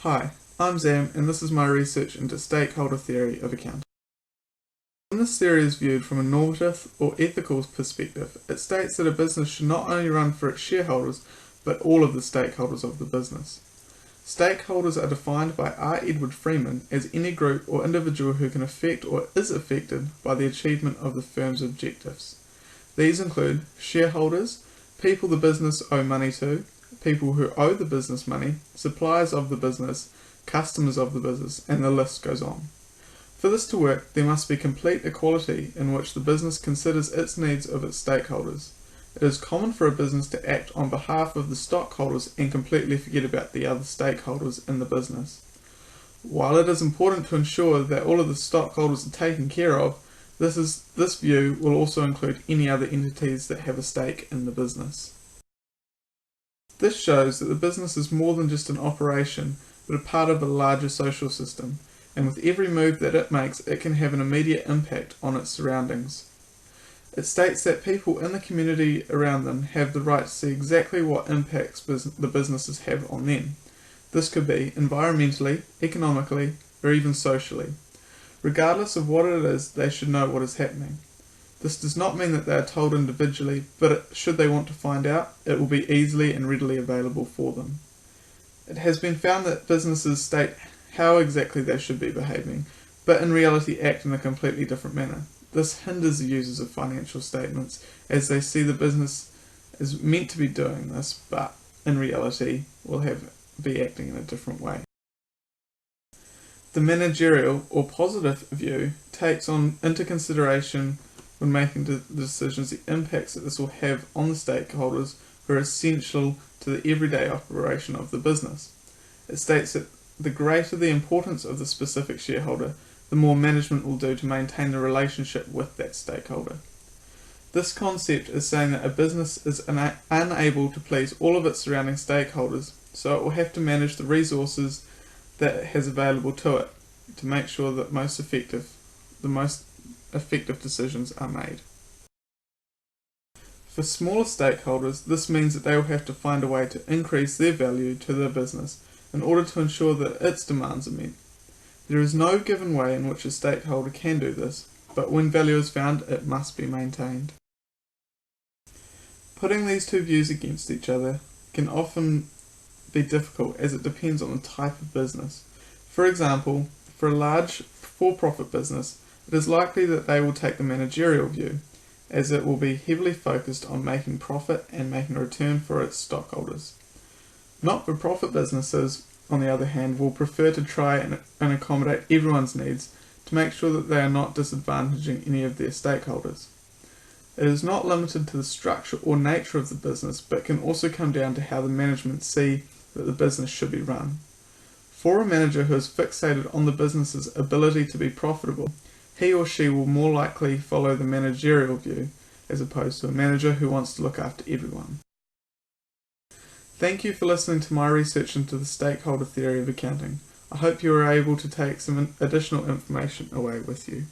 Hi, I'm Zam and this is my research into stakeholder theory of accounting. When this theory is viewed from a normative or ethical perspective, it states that a business should not only run for its shareholders, but all of the stakeholders of the business. Stakeholders are defined by R. Edward Freeman as any group or individual who can affect or is affected by the achievement of the firm's objectives. These include shareholders, people the business owe money to, people who owe the business money, suppliers of the business, customers of the business, and the list goes on. For this to work, there must be complete equality in which the business considers its needs of its stakeholders. It is common for a business to act on behalf of the stockholders and completely forget about the other stakeholders in the business. While it is important to ensure that all of the stockholders are taken care of, this view will also include any other entities that have a stake in the business. This shows that the business is more than just an operation, but a part of a larger social system, and with every move that it makes, it can have an immediate impact on its surroundings. It states that people in the community around them have the right to see exactly what impacts the businesses have on them. This could be environmentally, economically, or even socially. Regardless of what it is, they should know what is happening. This does not mean that they are told individually, but should they want to find out, it will be easily and readily available for them. It has been found that businesses state how exactly they should be behaving, but in reality act in a completely different manner. This hinders the users of financial statements, as they see the business is meant to be doing this, but in reality will be acting in a different way. The managerial or positive view takes into consideration when making decisions the impacts that this will have on the stakeholders who are essential to the everyday operation of the business. It states that the greater the importance of the specific shareholder, the more management will do to maintain the relationship with that stakeholder. This concept is saying that a business is unable to please all of its surrounding stakeholders, so it will have to manage the resources that it has available to it to make sure that the most effective decisions are made. For smaller stakeholders, this means that they will have to find a way to increase their value to the business in order to ensure that its demands are met. There is no given way in which a stakeholder can do this, but when value is found, it must be maintained. Putting these two views against each other can often be difficult as it depends on the type of business. For example, for a large for-profit business, it is likely that they will take the managerial view, as it will be heavily focused on making profit and making a return for its stockholders. Not-for-profit businesses, on the other hand, will prefer to try and accommodate everyone's needs to make sure that they are not disadvantaging any of their stakeholders. It is not limited to the structure or nature of the business, but can also come down to how the management see that the business should be run. For a manager who is fixated on the business's ability to be profitable, he or she will more likely follow the managerial view, as opposed to a manager who wants to look after everyone. Thank you for listening to my research into the stakeholder theory of accounting. I hope you were able to take some additional information away with you.